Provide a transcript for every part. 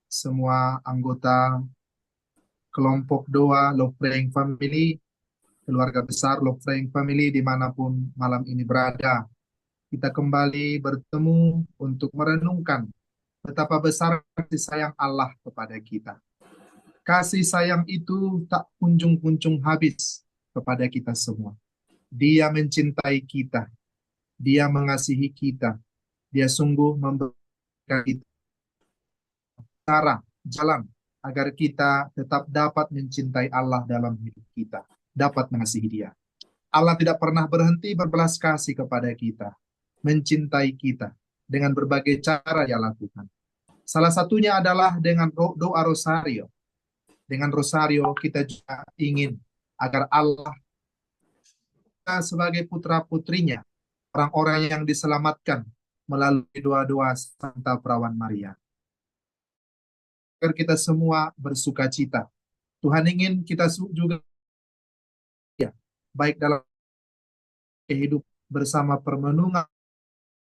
semua anggota kelompok doa Love Praying Family, keluarga besar Love Praying Family dimanapun malam ini berada. Kita kembali bertemu untuk merenungkan betapa besar kasih sayang Allah kepada kita. Kasih sayang itu tak kunjung-kunjung habis kepada kita semua. Dia mencintai kita, Dia mengasihi kita, Dia sungguh memberikan kita cara, jalan agar kita tetap dapat mencintai Allah dalam hidup kita, dapat mengasihi Dia. Allah tidak pernah berhenti berbelas kasih kepada kita, mencintai kita dengan berbagai cara Dia lakukan. Salah satunya adalah dengan doa rosario. Dengan rosario kita juga ingin agar Allah sebagai putra-putrinya, orang-orang yang diselamatkan melalui doa-doa Santa Perawan Maria. Agar kita semua bersuka cita. Tuhan ingin kita juga ya, baik dalam kehidupan bersama permenungan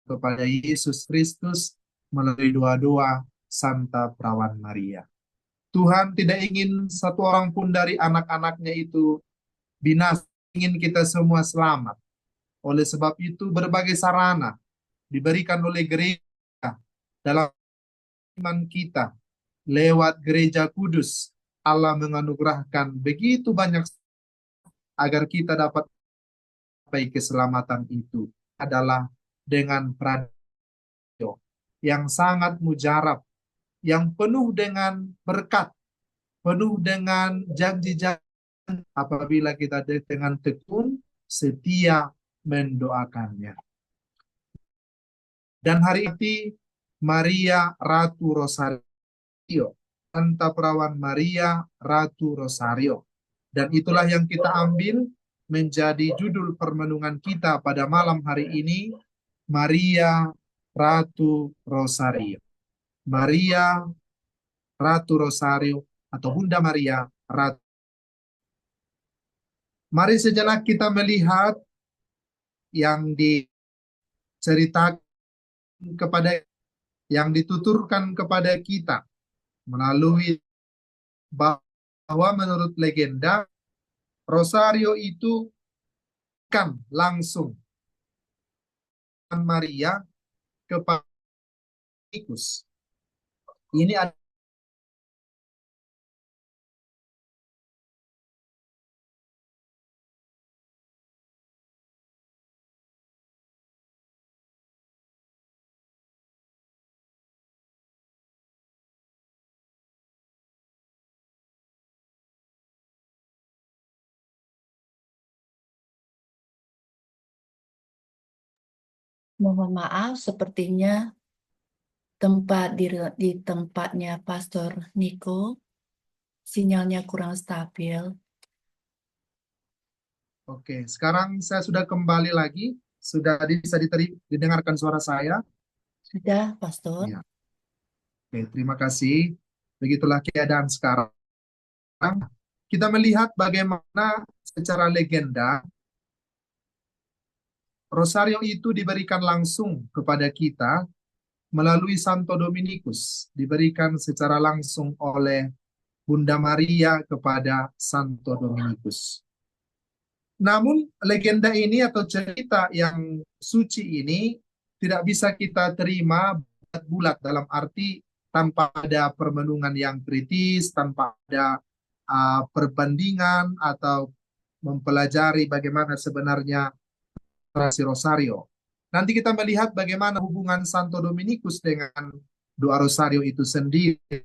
kepada Yesus Kristus melalui doa-doa Santa Perawan Maria. Tuhan tidak ingin satu orang pun dari anak-anaknya itu binasa, ingin kita semua selamat. Oleh sebab itu berbagai sarana diberikan oleh gereja dalam iman kita. Lewat gereja kudus, Allah menganugerahkan begitu banyak agar kita dapat mencapai keselamatan itu adalah dengan radio yang sangat mujarab, yang penuh dengan berkat, penuh dengan janji-janji apabila kita dengan tekun setia mendoakannya. Dan hari ini Maria Ratu Rosario, Santa Perawan Maria Ratu Rosario. Dan itulah yang kita ambil menjadi judul permenungan kita pada malam hari ini, Maria Ratu Rosario. Maria Ratu Rosario atau Bunda Maria Ratu. Mari sejenak kita melihat yang diceritakan kepada, yang dituturkan kepada kita melalui bahwa menurut legenda Rosario itu kan langsung Maria kepada Dominikus. Ini ada Mohon maaf, sepertinya di tempatnya Pastor Niko, sinyalnya kurang stabil. Oke, sekarang saya sudah kembali lagi. Sudah bisa didengarkan suara saya? Sudah, Pastor? Ya. Oke, terima kasih. Begitulah keadaan sekarang. Kita melihat bagaimana secara legenda Rosario itu diberikan langsung kepada kita melalui Santo Dominikus, diberikan secara langsung oleh Bunda Maria kepada Santo Dominikus. Namun legenda ini atau cerita yang suci ini tidak bisa kita terima bulat-bulat, dalam arti tanpa ada permenungan yang kritis, tanpa ada perbandingan atau mempelajari bagaimana sebenarnya Rasi Rosario. Nanti kita melihat bagaimana hubungan Santo Dominikus dengan doa Rosario itu sendiri.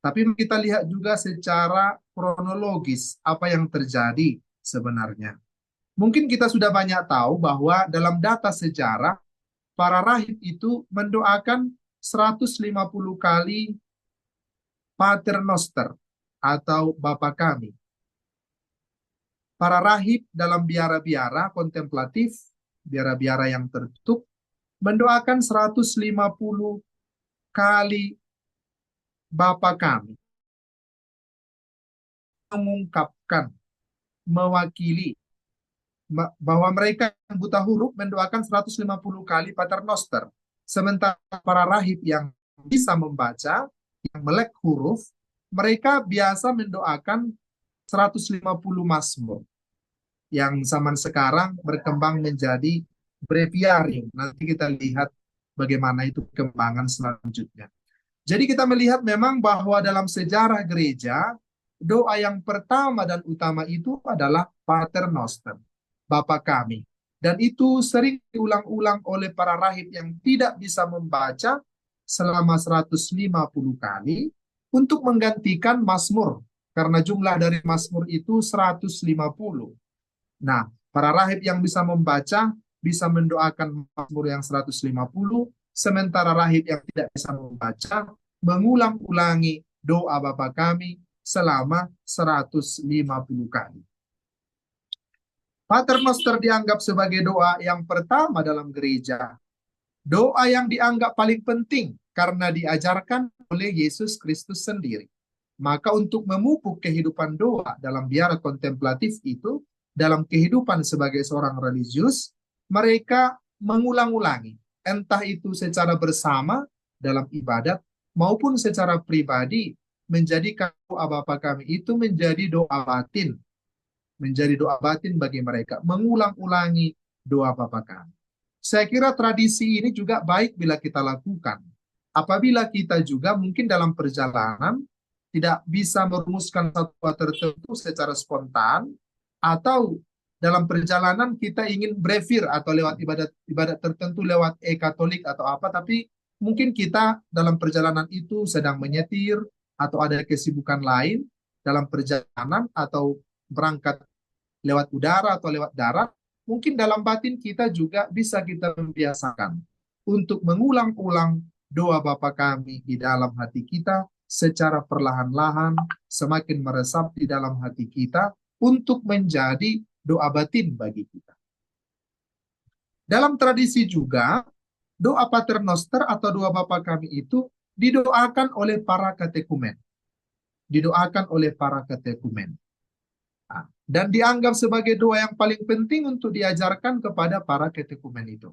Tapi kita lihat juga secara kronologis apa yang terjadi sebenarnya. Mungkin kita sudah banyak tahu bahwa dalam data sejarah, para rahib itu mendoakan 150 kali Pater Noster atau Bapa Kami. Para rahib dalam biara-biara kontemplatif, biara-biara yang tertutup, mendoakan 150 kali Bapa Kami. Mengungkapkan, mewakili bahwa mereka yang buta huruf mendoakan 150 kali Pater Noster. Sementara para rahib yang bisa membaca, melek huruf, mereka biasa mendoakan 150 mazmur yang zaman sekarang berkembang menjadi breviarium. Nanti kita lihat bagaimana itu perkembangan selanjutnya. Jadi kita melihat memang bahwa dalam sejarah gereja, doa yang pertama dan utama itu adalah Pater Noster, Bapa kami. Dan itu sering diulang-ulang oleh para rahib yang tidak bisa membaca selama 150 kali untuk menggantikan Mazmur. Karena jumlah dari Mazmur itu 150. Nah, para rahib yang bisa membaca bisa mendoakan Mazmur yang 150, sementara rahib yang tidak bisa membaca mengulang-ulangi doa Bapa kami selama 150 kali. Pater Noster dianggap sebagai doa yang pertama dalam gereja. Doa yang dianggap paling penting karena diajarkan oleh Yesus Kristus sendiri. Maka untuk memupuk kehidupan doa dalam biara kontemplatif itu, dalam kehidupan sebagai seorang religius, mereka mengulang-ulangi, entah itu secara bersama dalam ibadat maupun secara pribadi, menjadikan doa Bapa kami itu menjadi doa batin bagi mereka, mengulang-ulangi doa Bapa kami. Saya kira tradisi ini juga baik bila kita lakukan. Apabila kita juga mungkin dalam perjalanan tidak bisa merumuskan satu tertentu secara spontan, atau dalam perjalanan kita ingin brevir atau lewat ibadat tertentu lewat e-katolik atau apa, tapi mungkin kita dalam perjalanan itu sedang menyetir atau ada kesibukan lain dalam perjalanan atau berangkat lewat udara atau lewat darat, mungkin dalam batin kita juga bisa kita membiasakan untuk mengulang-ulang doa Bapa kami di dalam hati kita secara perlahan-lahan, semakin meresap di dalam hati kita untuk menjadi doa batin bagi kita. Dalam tradisi juga, doa Pater Noster atau doa Bapa kami itu didoakan oleh para katekumen. Didoakan oleh para katekumen. Dan dianggap sebagai doa yang paling penting untuk diajarkan kepada para katekumen itu.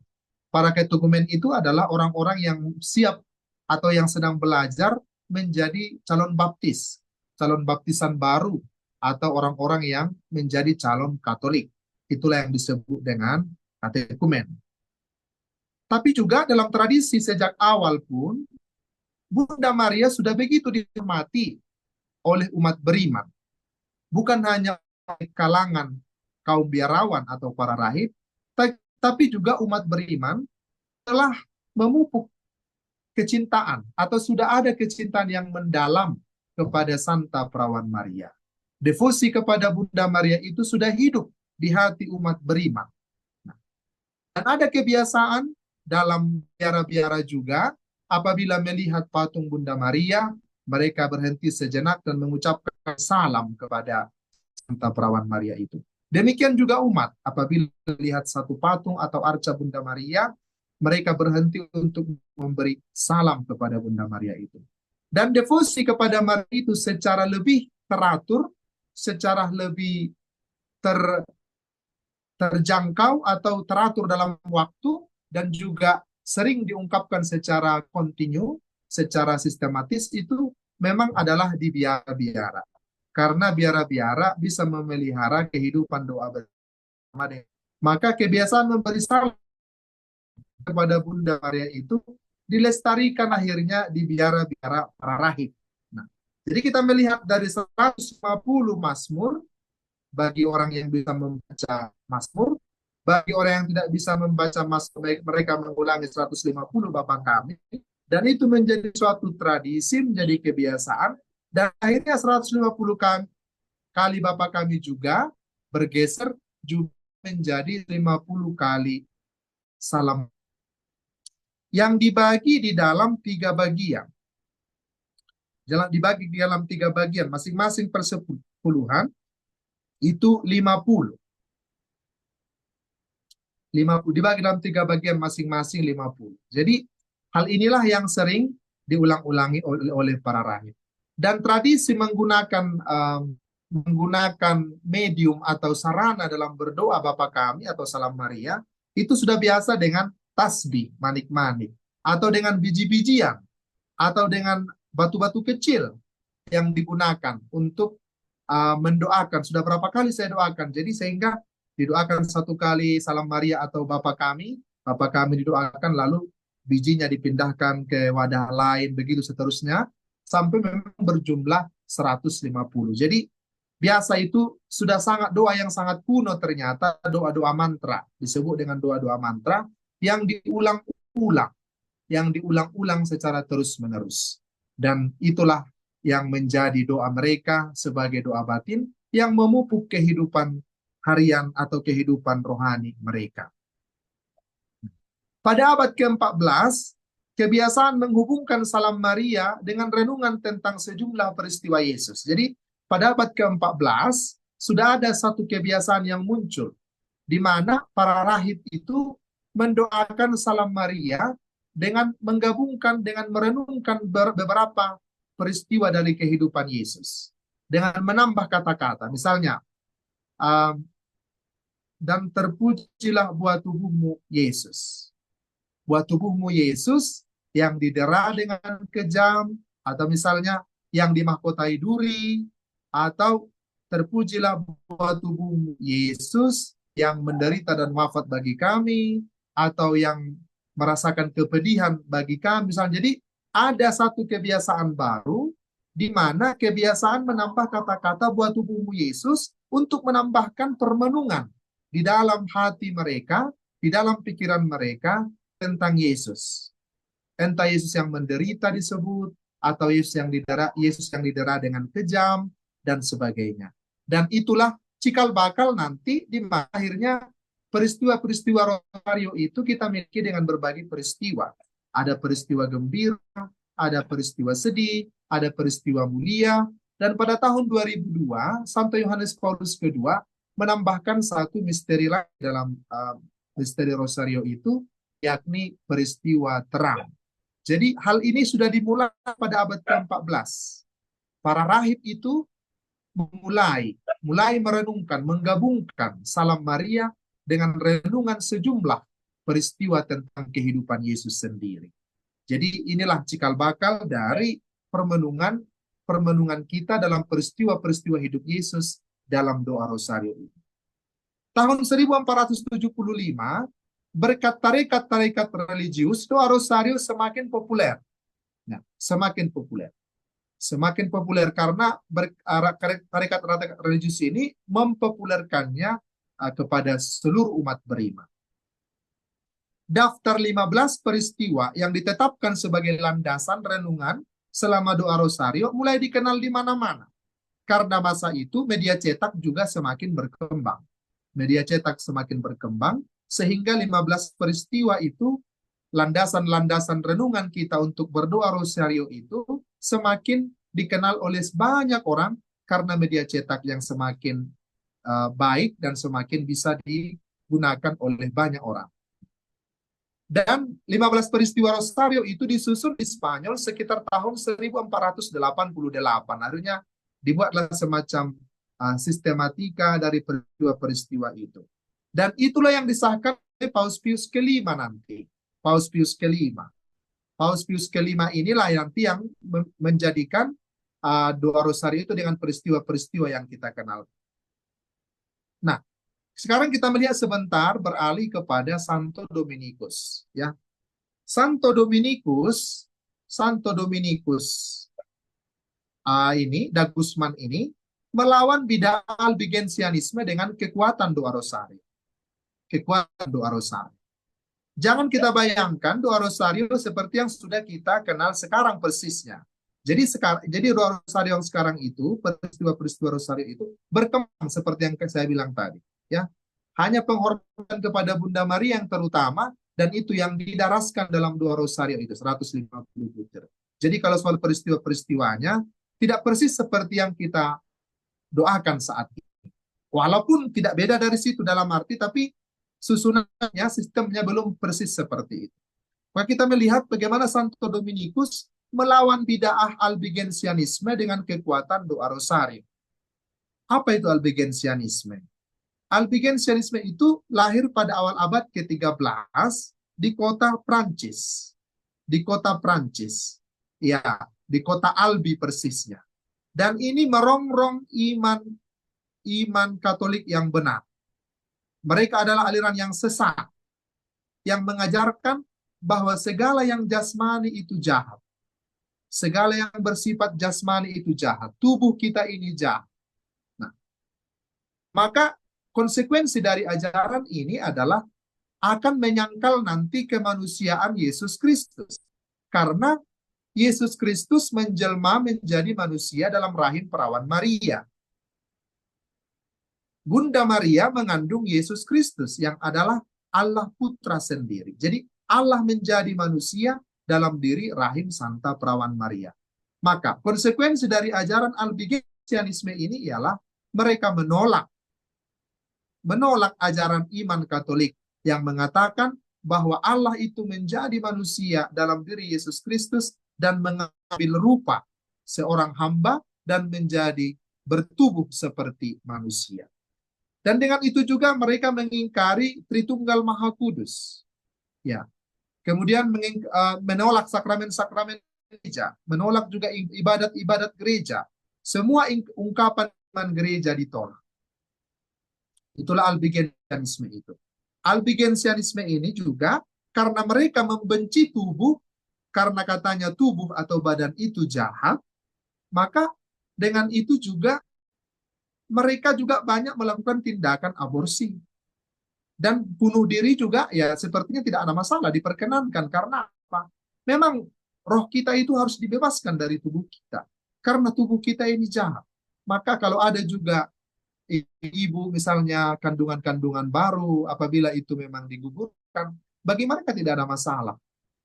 Para katekumen itu adalah orang-orang yang siap atau yang sedang belajar menjadi calon baptis, calon baptisan baru, atau orang-orang yang menjadi calon Katolik. Itulah yang disebut dengan katekumen. Tapi juga dalam tradisi sejak awal pun, Bunda Maria sudah begitu dihormati oleh umat beriman. Bukan hanya kalangan kaum biarawan atau para rahib, tapi juga umat beriman telah memupuk kecintaan atau sudah ada kecintaan yang mendalam kepada Santa Perawan Maria. Devosi kepada Bunda Maria itu sudah hidup di hati umat beriman. Nah, dan ada kebiasaan dalam biara-biara juga, apabila melihat patung Bunda Maria, mereka berhenti sejenak dan mengucapkan salam kepada Santa Perawan Maria itu. Demikian juga umat, apabila melihat satu patung atau arca Bunda Maria, mereka berhenti untuk memberi salam kepada Bunda Maria itu. Dan devosi kepada Maria itu secara lebih teratur, secara lebih terjangkau atau teratur dalam waktu, dan juga sering diungkapkan secara kontinu, secara sistematis, itu memang adalah di biara-biara. Karena biara-biara bisa memelihara kehidupan doa bersama. Maka kebiasaan memberi salam kepada Bunda Maria itu dilestarikan akhirnya di biara-biara para rahib. Nah, jadi kita melihat dari 150 Mazmur, bagi orang yang bisa membaca Mazmur, bagi orang yang tidak bisa membaca Mazmur, mereka mengulangi 150 Bapa kami, dan itu menjadi suatu tradisi, menjadi kebiasaan. Dan akhirnya 150 kali Bapa kami juga bergeser juga menjadi 50 kali salam yang dibagi di dalam 3 bagian. Dibagi di dalam 3 bagian, masing-masing persepuluhan itu 50. 50 dibagi dalam 3 bagian, masing-masing 50. Jadi hal inilah yang sering diulang-ulangi oleh para rahib. Dan tradisi menggunakan medium atau sarana dalam berdoa Bapa kami atau Salam Maria itu sudah biasa dengan tasbih, manik-manik, atau dengan biji-bijian, atau dengan batu-batu kecil yang digunakan untuk mendoakan. Sudah berapa kali saya doakan. Jadi sehingga didoakan satu kali Salam Maria atau Bapa kami didoakan, lalu bijinya dipindahkan ke wadah lain, begitu seterusnya, sampai memang berjumlah 150. Jadi biasa itu sudah sangat doa yang sangat kuno ternyata, doa-doa mantra. Disebut dengan doa-doa mantra yang diulang-ulang, secara terus-menerus. Dan itulah yang menjadi doa mereka sebagai doa batin yang memupuk kehidupan harian atau kehidupan rohani mereka. Pada abad ke-14, kebiasaan menghubungkan Salam Maria dengan renungan tentang sejumlah peristiwa Yesus. Jadi pada abad ke-14 sudah ada satu kebiasaan yang muncul, di mana para rahib itu mendoakan Salam Maria dengan menggabungkan, dengan merenungkan beberapa peristiwa dari kehidupan Yesus. Dengan menambah kata-kata, misalnya, dan terpujilah buah tubuhmu Yesus. Buah tubuhmu Yesus yang didera dengan kejam, atau misalnya yang dimahkotai duri, atau terpujilah buah tubuhmu Yesus yang menderita dan wafat bagi kami, atau yang merasakan kepedihan bagi kami. Misalnya, jadi ada satu kebiasaan baru, di mana kebiasaan menambah kata-kata buah tubuhmu Yesus untuk menambahkan permenungan di dalam hati mereka, di dalam pikiran mereka, tentang Yesus. Entah Yesus yang menderita disebut, atau Yesus yang didera dengan kejam, dan sebagainya. Dan itulah cikal bakal nanti di akhirnya peristiwa-peristiwa Rosario itu kita miliki dengan berbagai peristiwa. Ada peristiwa gembira, ada peristiwa sedih, ada peristiwa mulia, dan pada tahun 2002, Santo Yohanes Paulus II menambahkan satu misteri lagi dalam misteri Rosario itu, yakni peristiwa terang. Jadi hal ini sudah dimulai pada abad ke-14. Para rahib itu mulai merenungkan, menggabungkan Salam Maria dengan renungan sejumlah peristiwa tentang kehidupan Yesus sendiri. Jadi inilah cikal bakal dari permenungan kita dalam peristiwa-peristiwa hidup Yesus dalam doa Rosario ini. Tahun 1475, berkat tarekat-tarekat religius, doa Rosario semakin populer. Nah, semakin populer karena tarekat-tarekat religius ini mempopulerkannya kepada seluruh umat beriman. Daftar 15 peristiwa yang ditetapkan sebagai landasan renungan selama doa Rosario mulai dikenal di mana-mana. Karena masa itu media cetak juga semakin berkembang. Sehingga 15 peristiwa itu, landasan-landasan renungan kita untuk berdoa Rosario itu semakin dikenal oleh banyak orang karena media cetak yang semakin baik dan semakin bisa digunakan oleh banyak orang. Dan 15 peristiwa Rosario itu disusun di Spanyol sekitar tahun 1488. Akhirnya dibuatlah semacam sistematika dari peristiwa-peristiwa itu. Dan itulah yang disahkan oleh Paus Pius kelima nanti. Paus Pius kelima inilah nanti yang menjadikan doa Rosario itu dengan peristiwa-peristiwa yang kita kenal. Nah, sekarang kita melihat sebentar, beralih kepada Santo Dominikus. Ya, Santo Dominikus ini, Dagusman ini, melawan bidah albigensianisme dengan kekuatan doa Rosario. Jangan kita bayangkan doa Rosario seperti yang sudah kita kenal sekarang persisnya. Jadi doa Rosario yang sekarang itu, peristiwa-peristiwa Rosario itu berkembang seperti yang saya bilang tadi. Ya, hanya penghormatan kepada Bunda Maria yang terutama, dan itu yang didaraskan dalam doa Rosario itu 150 butir. Jadi kalau soal peristiwa-peristiwanya tidak persis seperti yang kita doakan saat ini. Walaupun tidak beda dari situ dalam arti, tapi susunannya, sistemnya belum persis seperti itu. Maka kita melihat bagaimana Santo Dominikus melawan bid'ah albigensianisme dengan kekuatan doa Rosario. Apa itu albigensianisme? Albigensianisme itu lahir pada awal abad ke-13 di kota Prancis. Ya, di kota Albi persisnya. Dan ini merongrong iman Katolik yang benar. Mereka adalah aliran yang sesat, yang mengajarkan bahwa segala yang jasmani itu jahat. Segala yang bersifat jasmani itu jahat. Tubuh kita ini jahat. Nah, maka konsekuensi dari ajaran ini adalah akan menyangkal nanti kemanusiaan Yesus Kristus. Karena Yesus Kristus menjelma menjadi manusia dalam rahim perawan Maria. Bunda Maria mengandung Yesus Kristus yang adalah Allah Putra sendiri. Jadi Allah menjadi manusia dalam diri rahim Santa Perawan Maria. Maka konsekuensi dari ajaran Albigensianisme ini ialah mereka menolak ajaran iman Katolik yang mengatakan bahwa Allah itu menjadi manusia dalam diri Yesus Kristus dan mengambil rupa seorang hamba dan menjadi bertubuh seperti manusia. Dan dengan itu juga mereka mengingkari Tritunggal Maha Kudus. Ya. Kemudian menolak sakramen-sakramen gereja, menolak juga ibadat-ibadat gereja. Semua ungkapan iman gereja ditolak. Itulah Albigensianisme itu. Albigensianisme ini juga karena mereka membenci tubuh, karena katanya tubuh atau badan itu jahat, maka dengan itu juga mereka juga banyak melakukan tindakan aborsi. Dan bunuh diri juga ya sepertinya tidak ada masalah, diperkenankan. Karena apa? Memang roh kita itu harus dibebaskan dari tubuh kita. Karena tubuh kita ini jahat. Maka kalau ada juga ibu misalnya kandungan-kandungan baru, apabila itu memang digugurkan, bagi mereka tidak ada masalah.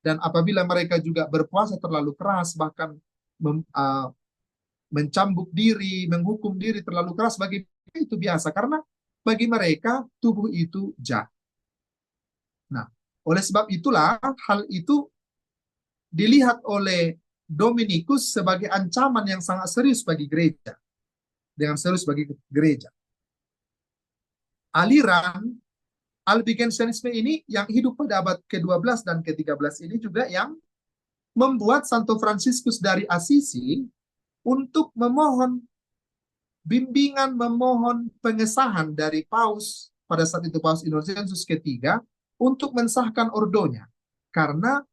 Dan apabila mereka juga berpuasa terlalu keras, bahkan mencambuk diri, menghukum diri terlalu keras, bagi mereka itu biasa. Karena bagi mereka tubuh itu jahat. Nah, oleh sebab itulah hal itu dilihat oleh Dominikus sebagai ancaman yang sangat serius bagi gereja. Dengan serius bagi gereja. Aliran Albigensianisme ini yang hidup pada abad ke-12 dan ke-13 ini juga yang membuat Santo Fransiskus dari Assisi untuk memohon bimbingan, memohon pengesahan dari Paus, pada saat itu Paus Innocentius ketiga, untuk mensahkan ordonya. Karena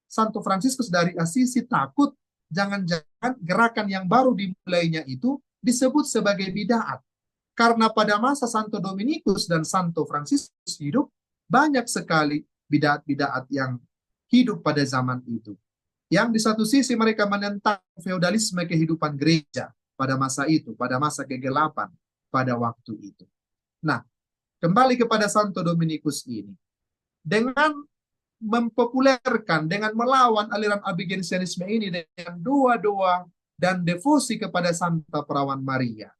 Santo Fransiskus dari Assisi takut jangan-jangan gerakan yang baru dimulainya itu disebut sebagai bid'at. Karena pada masa Santo Dominikus dan Santo Fransiskus hidup, banyak sekali bid'at-bid'at yang hidup pada zaman itu. Yang di satu sisi mereka menentang feodalisme kehidupan gereja pada masa itu, pada masa kegelapan pada waktu itu. Nah, kembali kepada Santo Dominikus ini. Dengan mempopulerkan, dengan melawan aliran Albigensianisme ini dengan doa-doa dan devosi kepada Santa Perawan Maria.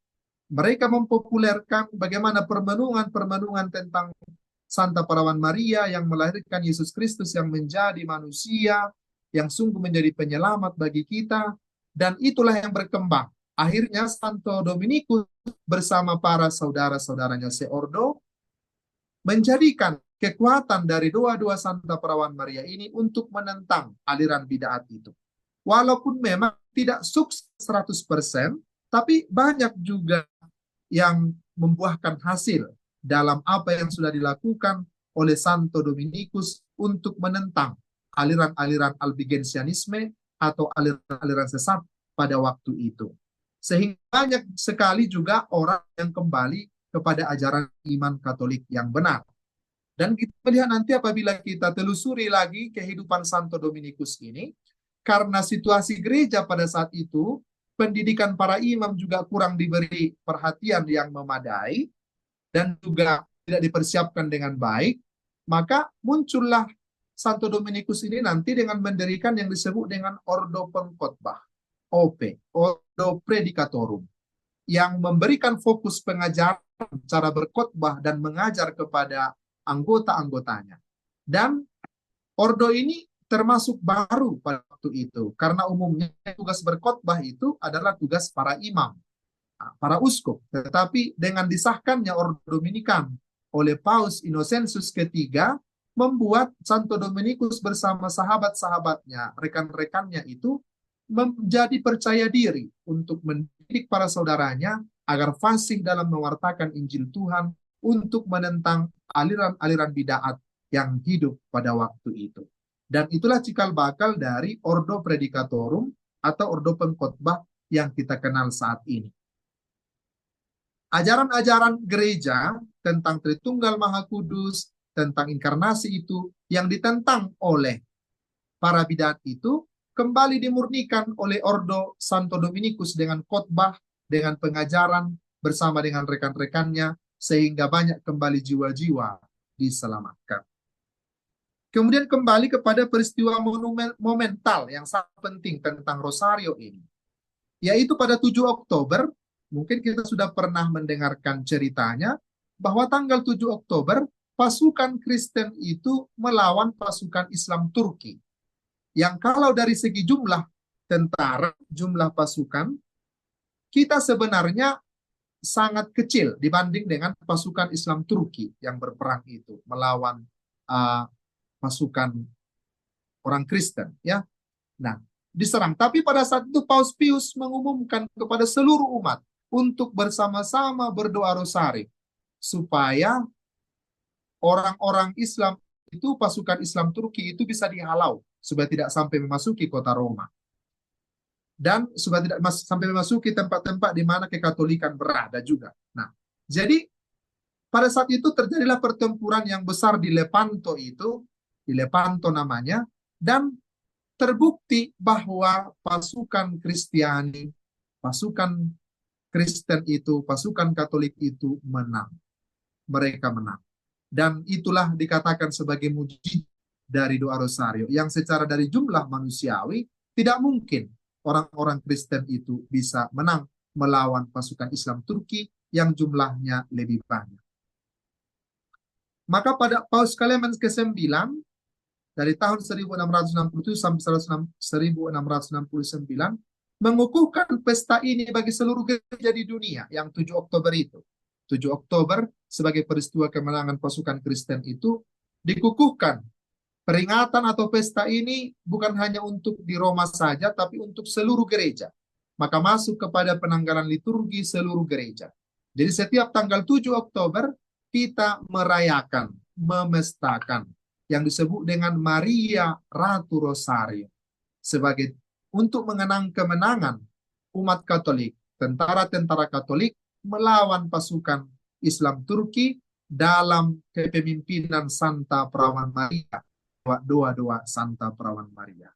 Mereka mempopulerkan bagaimana permenungan-permenungan tentang Santa Perawan Maria yang melahirkan Yesus Kristus yang menjadi manusia, yang sungguh menjadi penyelamat bagi kita, dan itulah yang berkembang. Akhirnya Santo Dominikus bersama para saudara-saudaranya seordo menjadikan kekuatan dari doa-doa Santa Perawan Maria ini untuk menentang aliran bid'at itu. Walaupun memang tidak sukses 100%, tapi banyak juga yang membuahkan hasil dalam apa yang sudah dilakukan oleh Santo Dominikus untuk menentang aliran-aliran Albigensianisme atau aliran-aliran sesat pada waktu itu. Sehingga banyak sekali juga orang yang kembali kepada ajaran iman Katolik yang benar. Dan kita melihat nanti apabila kita telusuri lagi kehidupan Santo Dominikus ini, karena situasi gereja pada saat itu, pendidikan para imam juga kurang diberi perhatian yang memadai, dan juga tidak dipersiapkan dengan baik, maka muncullah Santo Dominikus ini nanti dengan mendirikan yang disebut dengan Ordo Pengkhotbah, OP, Ordo Predicatorum, yang memberikan fokus pengajaran cara berkhotbah dan mengajar kepada anggota-anggotanya. Dan ordo ini termasuk baru pada waktu itu, karena umumnya tugas berkhotbah itu adalah tugas para imam, para uskup. Tetapi dengan disahkannya Ordo Dominikan oleh Paus Innocentius ketiga, membuat Santo Dominikus bersama sahabat-sahabatnya, rekan-rekannya itu menjadi percaya diri untuk mendidik para saudaranya agar fasih dalam mewartakan Injil Tuhan untuk menentang aliran-aliran bid'at yang hidup pada waktu itu. Dan itulah cikal bakal dari Ordo Predicatorum atau Ordo Pengkhotbah yang kita kenal saat ini. Ajaran-ajaran gereja tentang Tritunggal Maha Kudus, tentang inkarnasi itu yang ditentang oleh para bid'at itu kembali dimurnikan oleh Ordo Santo Dominikus dengan khotbah, dengan pengajaran bersama dengan rekan-rekannya, sehingga banyak kembali jiwa-jiwa diselamatkan. Kemudian kembali kepada peristiwa monumental yang sangat penting tentang Rosario ini, yaitu pada 7 Oktober, mungkin kita sudah pernah mendengarkan ceritanya, bahwa tanggal 7 Oktober, pasukan Kristen itu melawan pasukan Islam Turki. Yang kalau dari segi jumlah tentara, jumlah pasukan, kita sebenarnya sangat kecil dibanding dengan pasukan Islam Turki yang berperang itu melawan pasukan orang Kristen, ya. Nah, diserang. Tapi pada saat itu Paus Pius mengumumkan kepada seluruh umat untuk bersama-sama berdoa rosari supaya orang-orang Islam itu, pasukan Islam Turki itu bisa dihalau supaya tidak sampai memasuki kota Roma dan supaya tidak sampai memasuki tempat-tempat di mana kekatolikan berada juga. Nah, jadi pada saat itu terjadilah pertempuran yang besar di Lepanto itu, di Lepanto namanya, dan terbukti bahwa pasukan Kristiani, pasukan Kristen itu, pasukan Katolik itu menang. Mereka menang. Dan itulah dikatakan sebagai mujizat dari doa Rosario, yang secara dari jumlah manusiawi tidak mungkin orang-orang Kristen itu bisa menang melawan pasukan Islam Turki yang jumlahnya lebih banyak. Maka pada Paus Clemens ke-9 dari tahun 1667 sampai 1669 mengukuhkan pesta ini bagi seluruh gereja di dunia yang 7 Oktober itu. 7 Oktober sebagai peristiwa kemenangan pasukan Kristen itu dikukuhkan. Peringatan atau pesta ini bukan hanya untuk di Roma saja, tapi untuk seluruh gereja. Maka masuk kepada penanggalan liturgi seluruh gereja. Jadi setiap tanggal 7 Oktober kita merayakan, memestakan yang disebut dengan Maria Ratu Rosario sebagai untuk mengenang kemenangan umat Katolik, tentara-tentara Katolik melawan pasukan Islam Turki dalam kepemimpinan Santa Perawan Maria, doa-doa Santa Perawan Maria.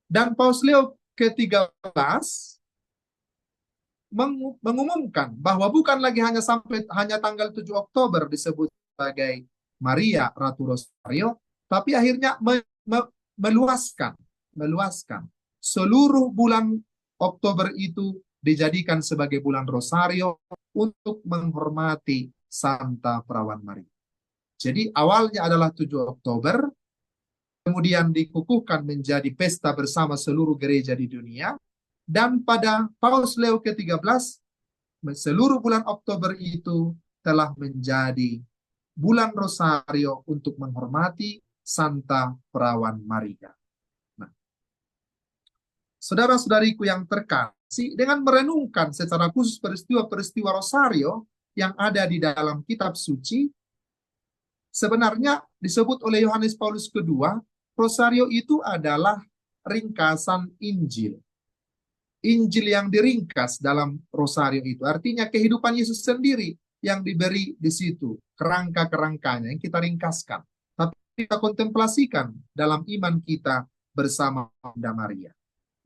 Dan Paus Leo ke-13 mengumumkan bahwa bukan lagi hanya tanggal 7 Oktober disebut sebagai Maria Ratu Rosario, tapi akhirnya meluaskan seluruh bulan Oktober itu dijadikan sebagai bulan Rosario untuk menghormati Santa Perawan Maria. Jadi awalnya adalah 7 Oktober, kemudian dikukuhkan menjadi pesta bersama seluruh gereja di dunia, dan pada Paus Leo ke-13 seluruh bulan Oktober itu telah menjadi bulan Rosario untuk menghormati Santa Perawan Maria. Nah, saudara-saudariku yang terkasih, dengan merenungkan secara khusus peristiwa-peristiwa Rosario yang ada di dalam kitab suci, sebenarnya disebut oleh Yohanes Paulus II, Rosario itu adalah ringkasan Injil. Injil yang diringkas dalam Rosario itu artinya kehidupan Yesus sendiri yang diberi di situ, kerangka-kerangkanya yang kita ringkaskan, tapi kita kontemplasikan dalam iman kita bersama Bunda Maria.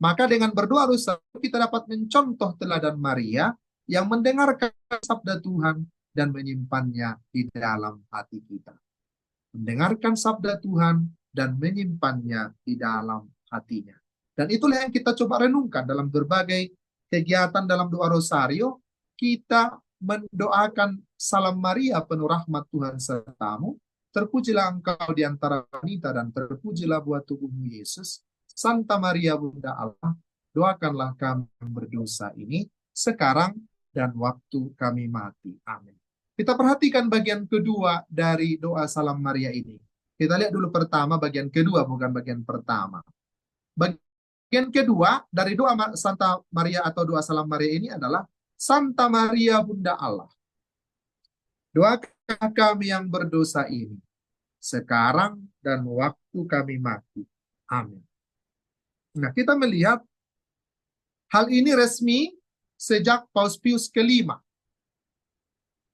Maka dengan berdoa Rosario kita dapat mencontoh teladan Maria yang mendengarkan sabda Tuhan dan menyimpannya di dalam hati kita. Mendengarkan sabda Tuhan dan menyimpannya di dalam hatinya. Dan itulah yang kita coba renungkan dalam berbagai kegiatan dalam doa Rosario. Kita mendoakan Salam Maria penuh rahmat Tuhan sertamu, terpujilah engkau di antara wanita dan terpujilah buah tubuhmu Yesus. Santa Maria Bunda Allah, doakanlah kami yang berdosa ini sekarang dan waktu kami mati. Amin. Kita perhatikan bagian kedua dari doa Salam Maria ini. Kita lihat dulu pertama bagian kedua, bukan bagian pertama. Yang kedua dari doa Santa Maria atau doa Salam Maria ini adalah Santa Maria Bunda Allah. Doakan kami yang berdosa ini sekarang dan waktu kami mati. Amin. Nah, kita melihat hal ini resmi sejak Paus Pius kelima.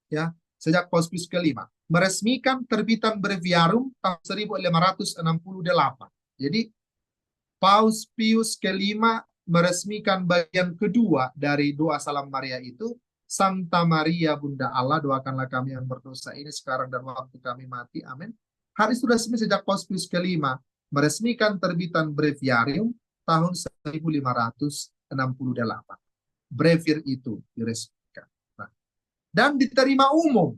Ya, sejak Paus Pius kelima meresmikan terbitan Breviarum tahun 1568. Jadi Paus Pius kelima meresmikan bagian kedua dari doa Salam Maria itu, Santa Maria Bunda Allah, doakanlah kami yang berdosa ini sekarang dan waktu kami mati. Amin. Hal itu resmi sejak Paus Pius kelima meresmikan terbitan Breviarium tahun 1568. Brevir itu diresmikan. Nah, dan diterima umum.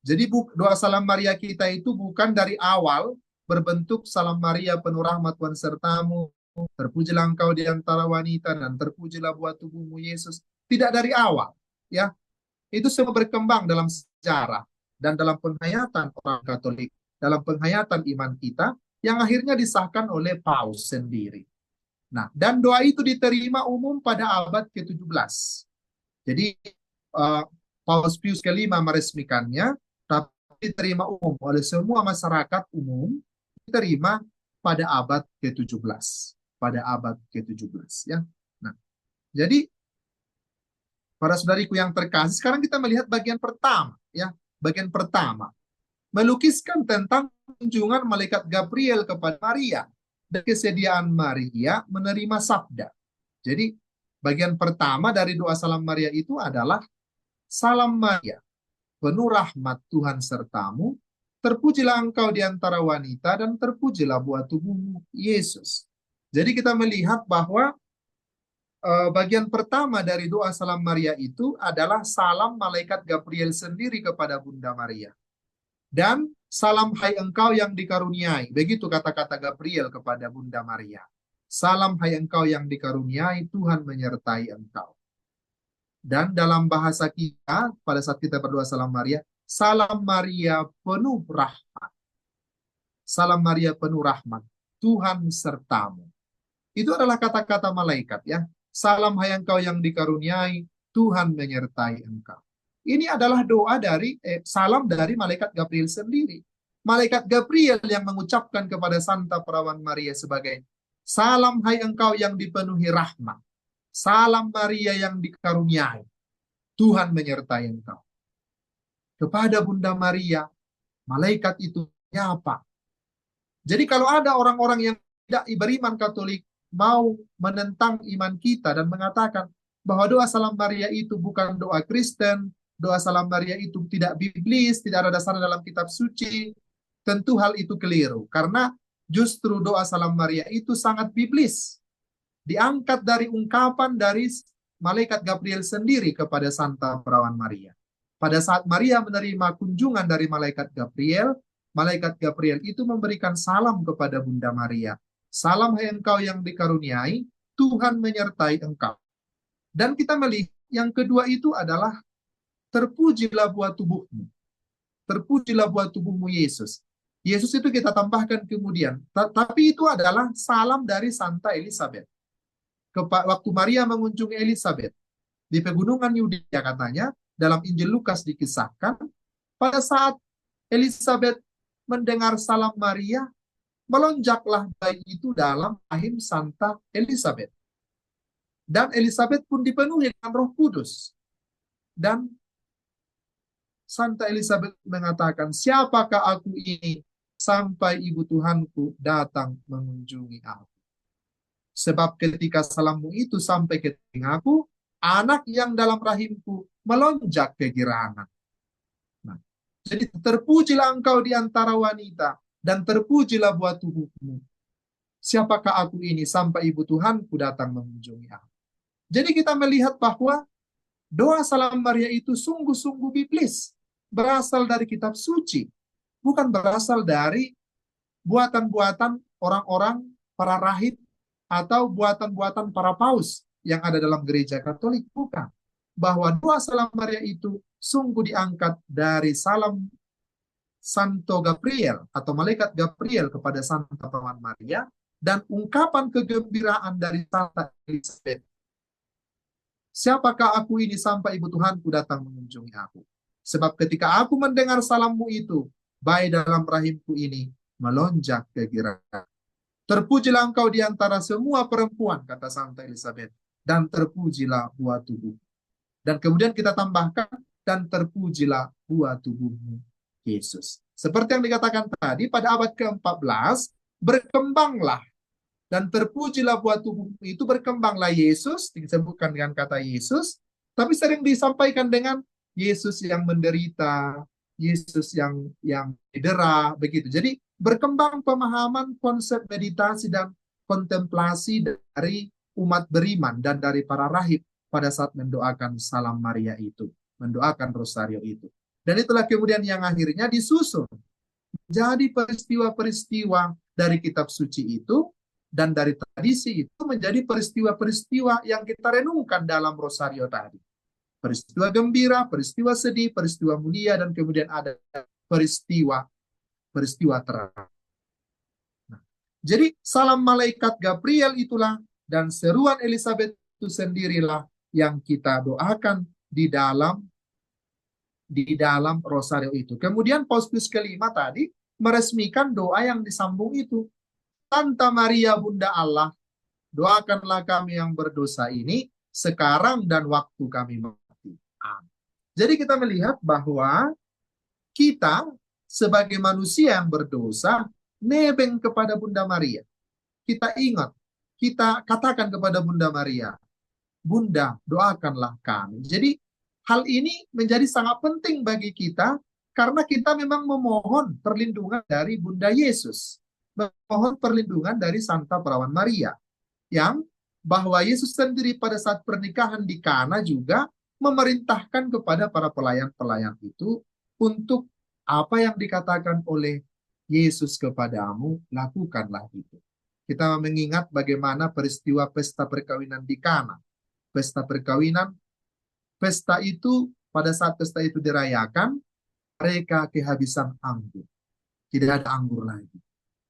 Jadi doa Salam Maria kita itu bukan dari awal berbentuk Salam Maria penuh rahmat Tuhan sertamu, terpujilah engkau di antara wanita dan terpujilah buah tubuhmu Yesus. Tidak dari awal, ya. Itu semua berkembang dalam sejarah dan dalam penghayatan orang Katolik, dalam penghayatan iman kita yang akhirnya disahkan oleh Paus sendiri. Nah, dan doa itu diterima umum pada abad ke-17. Jadi Paus Pius kelima meresmikannya, tapi diterima umum oleh semua masyarakat umum, diterima pada abad ke-17. Pada abad ke-17, ya. Nah, jadi para saudariku yang terkasih, sekarang kita melihat bagian pertama, ya. Bagian pertama melukiskan tentang kunjungan malaikat Gabriel kepada Maria dan kesediaan Maria menerima sabda. Jadi bagian pertama dari doa Salam Maria itu adalah Salam Maria, penuh rahmat Tuhan sertamu, terpujilah engkau di antara wanita dan terpujilah buah tubuhmu Yesus. Jadi kita melihat bahwa bagian pertama dari doa Salam Maria itu adalah salam malaikat Gabriel sendiri kepada Bunda Maria. Dan salam hai engkau yang dikaruniai. Begitu kata-kata Gabriel kepada Bunda Maria. Salam hai engkau yang dikaruniai, Tuhan menyertai engkau. Dan dalam bahasa kita, pada saat kita berdoa Salam Maria, Salam Maria penuh rahmat. Salam Maria penuh rahmat, Tuhan sertamu. Itu adalah kata-kata malaikat, ya. Salam hai engkau yang dikaruniai, Tuhan menyertai engkau. Ini adalah doa dari salam dari malaikat Gabriel sendiri. Malaikat Gabriel yang mengucapkan kepada Santa Perawan Maria sebagai salam hai engkau yang dipenuhi rahmat. Salam Maria yang dikaruniai. Tuhan menyertai engkau. Kepada Bunda Maria, malaikat itu menyapa. Jadi kalau ada orang-orang yang tidak beriman Katolik mau menentang iman kita dan mengatakan bahwa doa Salam Maria itu bukan doa Kristen, doa Salam Maria itu tidak biblis, tidak ada dasarnya dalam kitab suci, tentu hal itu keliru. Karena justru doa Salam Maria itu sangat biblis. Diangkat dari ungkapan dari malaikat Gabriel sendiri kepada Santa Perawan Maria. Pada saat Maria menerima kunjungan dari malaikat Gabriel itu memberikan salam kepada Bunda Maria. Salam hai engkau yang dikaruniai, Tuhan menyertai engkau. Dan kita melihat yang kedua itu adalah terpujilah buah tubuhmu. Terpujilah buah tubuhmu Yesus. Yesus itu kita tambahkan kemudian. Tapi itu adalah salam dari Santa Elizabeth. Waktu Maria mengunjungi Elizabeth di pegunungan Yudea katanya, dalam Injil Lukas dikisahkan, pada saat Elizabeth mendengar salam Maria, melonjaklah bayi itu dalam rahim Santa Elizabeth. Dan Elizabeth pun dipenuhi dengan Roh Kudus. Dan Santa Elizabeth mengatakan, siapakah aku ini sampai ibu Tuhanku datang mengunjungi aku. Sebab ketika salammu itu sampai ke telingaku, anak yang dalam rahimku melonjak kegirangan. Nah, jadi terpujilah engkau di antara wanita, dan terpujilah buah tubuhmu. Siapakah aku ini sampai ibu Tuhanku datang mengunjungi aku. Jadi kita melihat bahwa doa Salam Maria itu sungguh-sungguh biblis. Berasal dari kitab suci. Bukan berasal dari buatan-buatan orang-orang, para rahib, atau buatan-buatan para paus yang ada dalam gereja Katolik. Bukan. Bahwa doa Salam Maria itu sungguh diangkat dari salam Santo Gabriel atau malaikat Gabriel kepada Santa Perawan Maria, dan ungkapan kegembiraan dari Santa Elizabeth. Siapakah aku ini sampai ibu Tuhanku datang mengunjungi aku? Sebab ketika aku mendengar salammu itu, bayi dalam rahimku ini melonjak kegembiraan. Terpujilah engkau di antara semua perempuan, kata Santa Elizabeth, dan terpujilah buah tubuh. Dan kemudian kita tambahkan, dan terpujilah buah tubuhmu, Yesus. Seperti yang dikatakan tadi, pada abad ke-14, berkembanglah dan terpujilah buah tubuhmu itu, berkembanglah Yesus, disebutkan dengan kata Yesus, tapi sering disampaikan dengan Yesus yang menderita, Yesus yang didera, begitu. Jadi berkembang pemahaman konsep meditasi dan kontemplasi dari umat beriman dan dari para rahib pada saat mendoakan Salam Maria itu, mendoakan Rosario itu. Dan itulah kemudian yang akhirnya disusun jadi peristiwa-peristiwa dari kitab suci itu dan dari tradisi itu menjadi peristiwa-peristiwa yang kita renungkan dalam Rosario tadi. Peristiwa gembira, peristiwa sedih, peristiwa mulia, dan kemudian ada peristiwa terang. Nah, jadi salam malaikat Gabriel itulah dan seruan Elizabeth itu sendirilah yang kita doakan di dalam Rosario itu. Kemudian Paus Pius kelima tadi meresmikan doa yang disambung itu. Santa Maria Bunda Allah, doakanlah kami yang berdosa ini sekarang dan waktu kami mati. Amin. Jadi kita melihat bahwa kita sebagai manusia yang berdosa nebeng kepada Bunda Maria. Kita ingat, kita katakan kepada Bunda Maria, Bunda, doakanlah kami. Jadi hal ini menjadi sangat penting bagi kita karena kita memang memohon perlindungan dari Bunda Yesus. Memohon perlindungan dari Santa Perawan Maria. Yang bahwa Yesus sendiri pada saat pernikahan di Kana juga memerintahkan kepada para pelayan-pelayan itu untuk apa yang dikatakan oleh Yesus kepadamu, lakukanlah itu. Kita mengingat bagaimana peristiwa pesta perkawinan di Kana. Pesta perkawinan, pesta itu, pada saat pesta itu dirayakan, mereka kehabisan anggur. Tidak ada anggur lagi.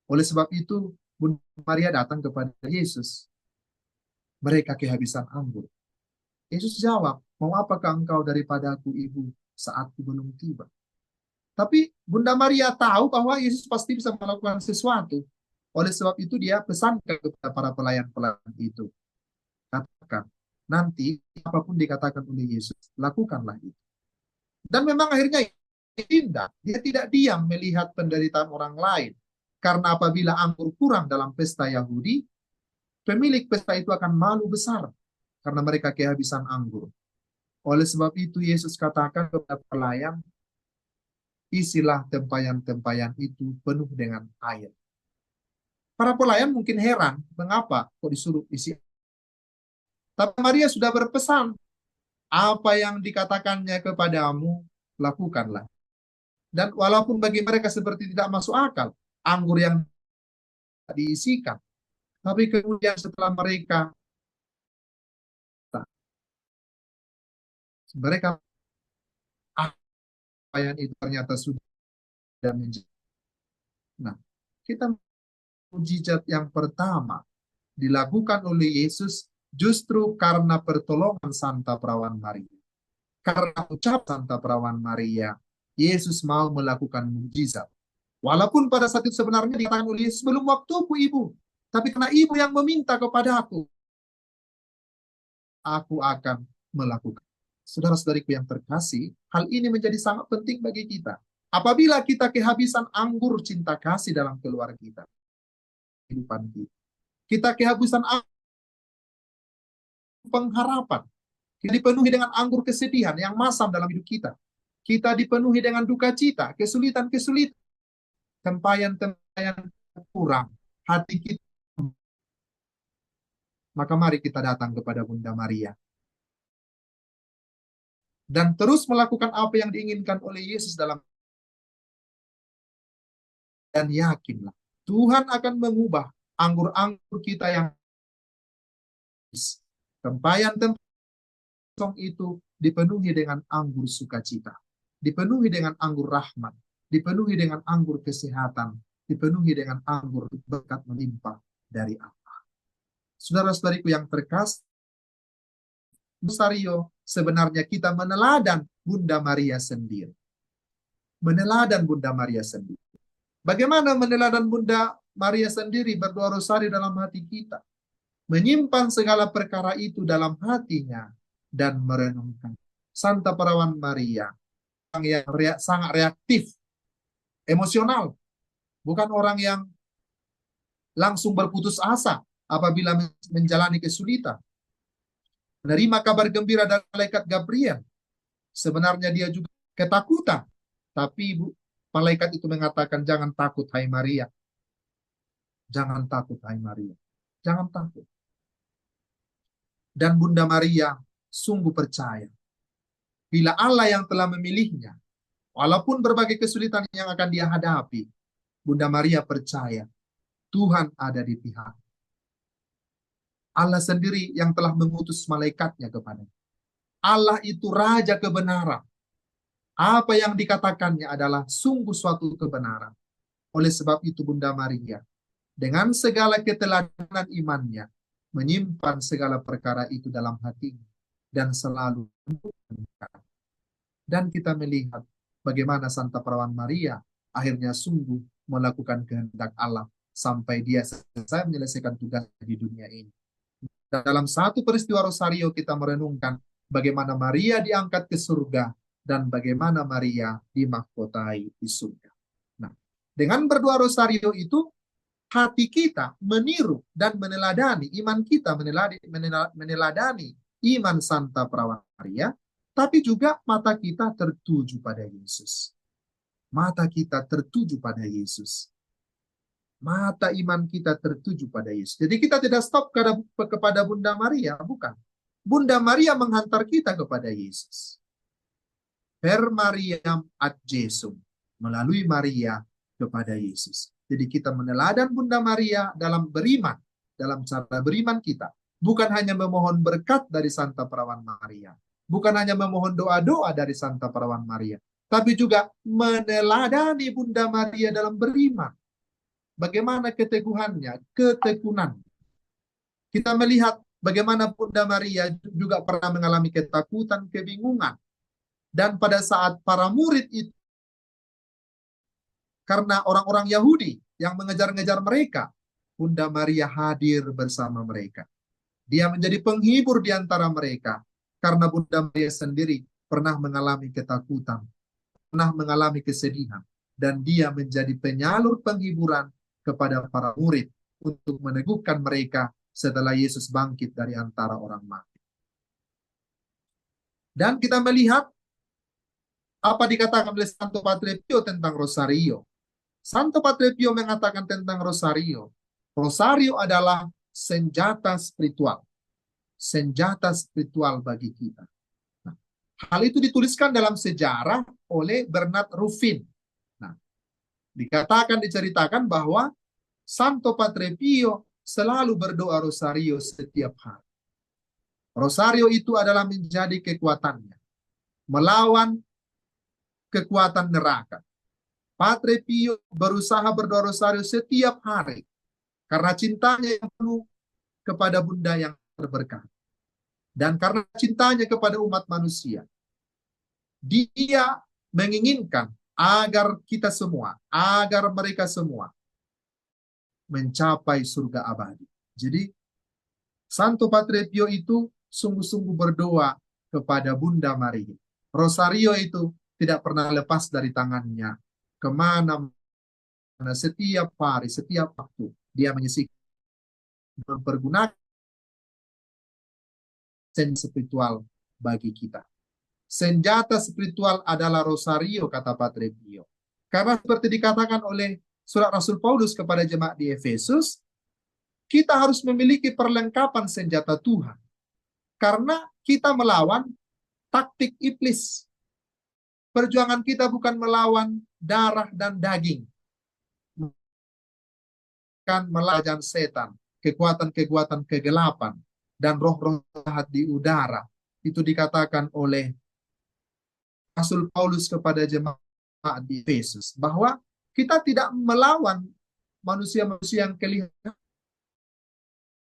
Oleh sebab itu, Bunda Maria datang kepada Yesus. Mereka kehabisan anggur. Yesus jawab, mau apakah engkau daripadaku, ibu, saatku belum tiba. Tapi Bunda Maria tahu bahwa Yesus pasti bisa melakukan sesuatu. Oleh sebab itu dia pesankan kepada para pelayan-pelayan itu. Katakan, nanti apapun dikatakan oleh Yesus, lakukanlah itu. Dan memang akhirnya indah. Dia tidak diam melihat penderitaan orang lain. Karena apabila anggur kurang dalam pesta Yahudi, pemilik pesta itu akan malu besar. Karena mereka kehabisan anggur. Oleh sebab itu Yesus katakan kepada pelayan, isilah tempayan-tempayan itu penuh dengan air. Para pelayan mungkin heran, mengapa kok disuruh isi. Tapi Maria sudah berpesan, apa yang dikatakannya kepadamu, lakukanlah. Dan walaupun bagi mereka seperti tidak masuk akal, anggur yang diisikan. Tapi kemudian setelah mereka apa yang itu ternyata sudah menjadi. Nah, kita mujizat yang pertama dilakukan oleh Yesus justru karena pertolongan Santa Perawan Maria. Karena ucap Santa Perawan Maria, Yesus mau melakukan mujizat. Walaupun pada saat itu sebenarnya dikatakan oleh Yesus, belum waktuku ibu. Tapi karena ibu yang meminta kepada aku akan melakukan. Saudara-saudariku yang terkasih, hal ini menjadi sangat penting bagi kita. Apabila kita kehabisan anggur cinta kasih dalam keluarga kita, kehidupan kita, kita kehabisan pengharapan, kita dipenuhi dengan anggur kesedihan yang masam dalam hidup kita. Kita dipenuhi dengan duka cita, kesulitan-kesulitan, tempayan-tempayan kurang, hati kita. Maka mari kita datang kepada Bunda Maria. Dan terus melakukan apa yang diinginkan oleh Yesus dalam. Dan yakinlah, Tuhan akan mengubah anggur-anggur kita yang tempayan-tempayan itu dipenuhi dengan anggur sukacita, dipenuhi dengan anggur rahmat, dipenuhi dengan anggur kesehatan, dipenuhi dengan anggur berkat melimpah, dari Allah. Saudara-saudariku yang terkasih, Rosario, sebenarnya kita meneladan Bunda Maria sendiri. Meneladan Bunda Maria sendiri. Bagaimana meneladan Bunda Maria sendiri berdoa rosari dalam hati kita? Menyimpan segala perkara itu dalam hatinya dan merenungkan. Santa Perawan Maria, orang yang sangat reaktif, emosional, bukan orang yang langsung berputus asa apabila menjalani kesulitan. Menerima kabar gembira dari malaikat Gabriel, sebenarnya dia juga ketakutan, tapi malaikat itu mengatakan, jangan takut hai Maria. Jangan takut hai Maria. Jangan takut. Dan Bunda Maria sungguh percaya, bila Allah yang telah memilihnya, walaupun berbagai kesulitan yang akan dia hadapi, Bunda Maria percaya Tuhan ada di pihak. Allah sendiri yang telah mengutus malaikatnya kepadanya. Allah itu Raja kebenaran. Apa yang dikatakannya adalah sungguh suatu kebenaran. Oleh sebab itu Bunda Maria, dengan segala keteladanan imannya, menyimpan segala perkara itu dalam hatinya dan selalu mendoakan. Dan kita melihat bagaimana Santa Perawan Maria akhirnya sungguh melakukan kehendak Allah sampai dia selesai menyelesaikan tugas di dunia ini. Dan dalam satu peristiwa Rosario kita merenungkan bagaimana Maria diangkat ke surga dan bagaimana Maria dimahkotai di surga. Nah, dengan berdoa Rosario itu hati kita meniru dan meneladani, iman kita meneladani iman Santa Perawan Maria, tapi juga mata kita tertuju pada Yesus. Mata kita tertuju pada Yesus. Mata iman kita tertuju pada Yesus. Jadi kita tidak stop kepada Bunda Maria, bukan. Bunda Maria menghantar kita kepada Yesus. Per Mariam ad Jesum, melalui Maria kepada Yesus. Jadi kita meneladan Bunda Maria dalam beriman, dalam cara beriman kita. Bukan hanya memohon berkat dari Santa Perawan Maria. Bukan hanya memohon doa-doa dari Santa Perawan Maria. Tapi juga meneladani Bunda Maria dalam beriman. Bagaimana keteguhannya, ketekunan. Kita melihat bagaimana Bunda Maria juga pernah mengalami ketakutan, kebingungan. Dan pada saat para murid itu, karena orang-orang Yahudi yang mengejar-ngejar mereka, Bunda Maria hadir bersama mereka. Dia menjadi penghibur di antara mereka, karena Bunda Maria sendiri pernah mengalami ketakutan, pernah mengalami kesedihan, dan dia menjadi penyalur penghiburan kepada para murid untuk meneguhkan mereka setelah Yesus bangkit dari antara orang mati. Dan kita melihat apa dikatakan oleh Santo Padre Pio tentang Rosario. Santo Padre Pio mengatakan tentang Rosario, Rosario adalah senjata spiritual. Senjata spiritual bagi kita. Nah, hal itu dituliskan dalam sejarah oleh Bernard Ruffin. Nah, diceritakan bahwa Santo Padre Pio selalu berdoa Rosario setiap hari. Rosario itu adalah menjadi kekuatannya, melawan kekuatan neraka. Padre Pio berusaha berdoa Rosario setiap hari, karena cintanya yang penuh kepada Bunda yang terberkati. Dan karena cintanya kepada umat manusia, dia menginginkan agar kita semua, agar mereka semua mencapai surga abadi. Jadi, Santo Padre Pio itu sungguh-sungguh berdoa kepada Bunda Maria. Rosario itu tidak pernah lepas dari tangannya. Kemana-mana, setiap hari, setiap waktu, dia menyisihkan, mempergunakan senjata spiritual bagi kita. Senjata spiritual adalah Rosario, kata Padre Pio. Karena seperti dikatakan oleh surat Rasul Paulus kepada jemaat di Efesus, kita harus memiliki perlengkapan senjata Tuhan. Karena kita melawan taktik iblis. Perjuangan kita bukan melawan darah dan daging. Bukan melawan setan, kekuatan-kekuatan kegelapan, dan roh-roh jahat di udara. Itu dikatakan oleh Rasul Paulus kepada jemaat di Efesus. Bahwa kita tidak melawan manusia-manusia yang kelihatan,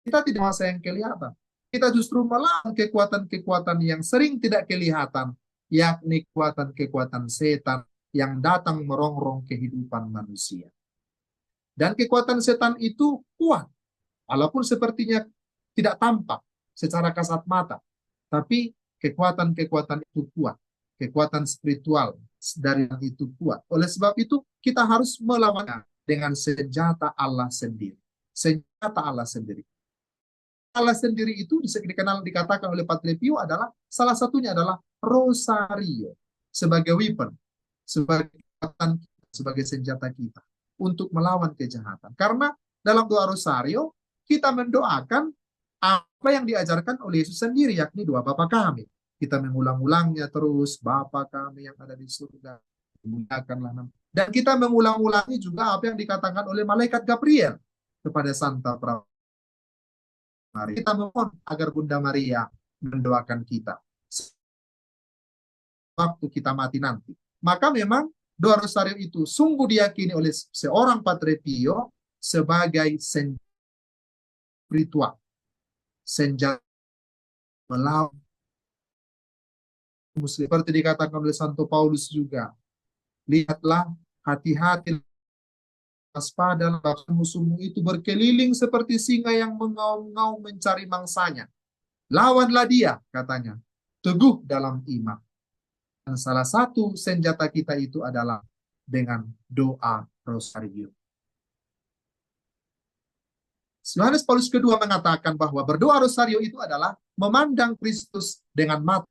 Kita tidak masa yang kelihatan. Kita justru melawan kekuatan-kekuatan yang sering tidak kelihatan, yakni kekuatan-kekuatan setan yang datang merongrong kehidupan manusia. Dan kekuatan setan itu kuat, walaupun sepertinya tidak tampak secara kasat mata, tapi kekuatan-kekuatan itu kuat, kekuatan spiritual dari yang itu kuat. Oleh sebab itu, kita harus melawannya dengan senjata Allah sendiri. Senjata Allah sendiri. Allah sendiri itu dikenal dikatakan oleh Padre Pio adalah salah satunya adalah rosario sebagai weapon, sebagai kekuatan, sebagai senjata kita untuk melawan kejahatan. Karena dalam doa rosario kita mendoakan apa yang diajarkan oleh Yesus sendiri, yakni doa Bapa kami. Kita mengulang-ulangnya terus, Bapa kami yang ada di surga, dimuliakanlah nama. Dan kita mengulang-ulangi juga apa yang dikatakan oleh malaikat Gabriel kepada Santa Prabu. Kita mohon agar Bunda Maria mendoakan kita waktu kita mati nanti. Maka memang doa rosario itu sungguh diyakini oleh seorang Padre Pio sebagai senjata spiritual, senjata melawan muslim. Seperti dikatakan oleh Santo Paulus juga, lihatlah, hati-hati, waspada, musuhmu itu berkeliling seperti singa yang mengaum-ngaum mencari mangsanya. Lawanlah dia, katanya, teguh dalam iman. Dan salah satu senjata kita itu adalah dengan doa rosario. Yohanes Paulus kedua mengatakan bahwa berdoa rosario itu adalah memandang Kristus dengan mata.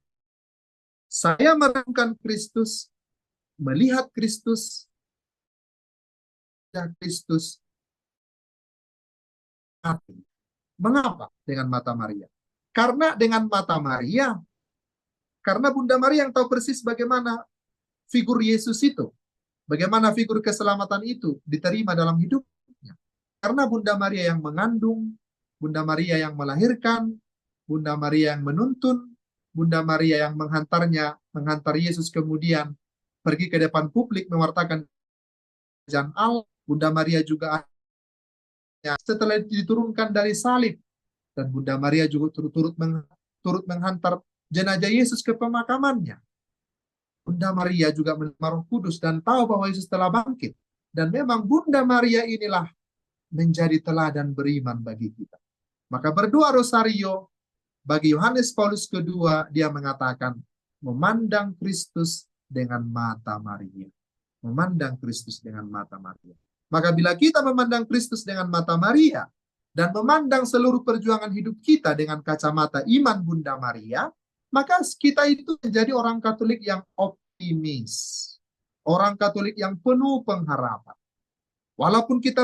Saya merenungkan Kristus, melihat Kristus, Kristus mati. Mengapa dengan mata Maria? Karena dengan mata Maria, karena Bunda Maria yang tahu persis bagaimana figur Yesus itu, bagaimana figur keselamatan itu diterima dalam hidupnya. Karena Bunda Maria yang mengandung, Bunda Maria yang melahirkan, Bunda Maria yang menuntun, Bunda Maria yang menghantar Yesus kemudian pergi ke depan publik mewartakan kerajaan Allah. Bunda Maria juga setelah diturunkan dari salib, dan Bunda Maria juga turut menghantar jenazah Yesus ke pemakamannya. Bunda Maria juga menerima Roh Kudus dan tahu bahwa Yesus telah bangkit. Dan memang Bunda Maria inilah menjadi teladan beriman bagi kita. Maka berdoa rosario bagi Yohanes Paulus kedua, dia mengatakan memandang Kristus dengan mata Maria. Memandang Kristus dengan mata Maria. Maka bila kita memandang Kristus dengan mata Maria dan memandang seluruh perjuangan hidup kita dengan kacamata iman Bunda Maria, maka kita itu menjadi orang Katolik yang optimis. Orang Katolik yang penuh pengharapan. Walaupun kita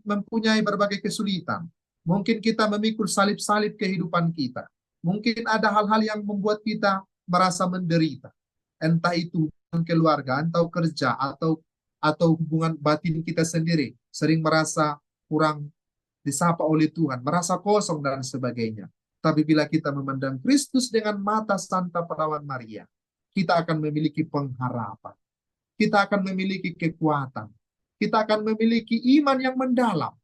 mempunyai berbagai kesulitan, mungkin kita memikul salib-salib kehidupan kita. Mungkin ada hal-hal yang membuat kita merasa menderita. Entah itu hubungan keluarga, atau kerja, atau hubungan batin kita sendiri. Sering merasa kurang disapa oleh Tuhan, merasa kosong dan sebagainya. Tapi bila kita memandang Kristus dengan mata Santa Perawan Maria, kita akan memiliki pengharapan. Kita akan memiliki kekuatan. Kita akan memiliki iman yang mendalam.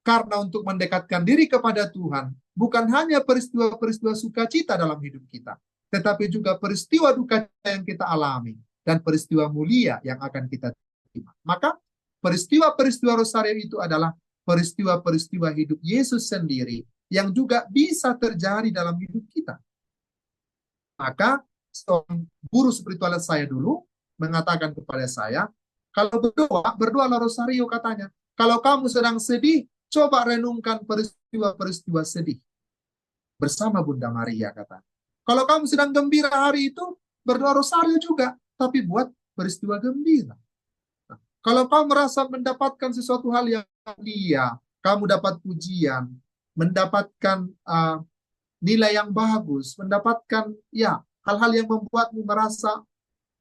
Karena untuk mendekatkan diri kepada Tuhan, bukan hanya peristiwa-peristiwa sukacita dalam hidup kita, tetapi juga peristiwa duka yang kita alami, dan peristiwa mulia yang akan kita terima. Maka peristiwa-peristiwa rosario itu adalah peristiwa-peristiwa hidup Yesus sendiri, yang juga bisa terjadi dalam hidup kita. Maka seorang guru spiritual saya dulu mengatakan kepada saya, kalau berdoalah rosario, katanya. Kalau kamu sedang sedih, coba renungkan peristiwa-peristiwa sedih bersama Bunda Maria, kata. Kalau kamu sedang gembira hari itu, berdoa rosario juga, tapi buat peristiwa gembira. Nah, kalau kamu merasa mendapatkan sesuatu hal yang mulia, kamu dapat pujian, mendapatkan nilai yang bagus, mendapatkan hal-hal yang membuatmu merasa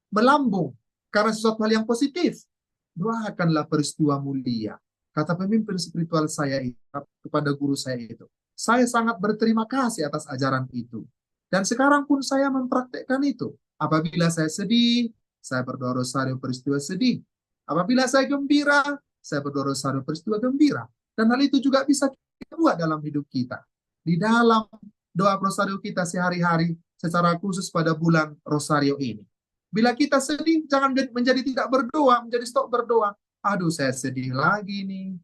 melambung karena sesuatu hal yang positif, doakanlah peristiwa mulia. Kata pemimpin spiritual saya itu, kepada guru saya itu, saya sangat berterima kasih atas ajaran itu. Dan sekarang pun saya mempraktekkan itu. Apabila saya sedih, saya berdoa rosario peristiwa sedih. Apabila saya gembira, saya berdoa rosario peristiwa gembira. Dan hal itu juga bisa kita buat dalam hidup kita. Di dalam doa rosario kita sehari-hari, secara khusus pada bulan rosario ini. Bila kita sedih, jangan menjadi tidak berdoa, menjadi stop berdoa. Aduh, saya sedih lagi nih.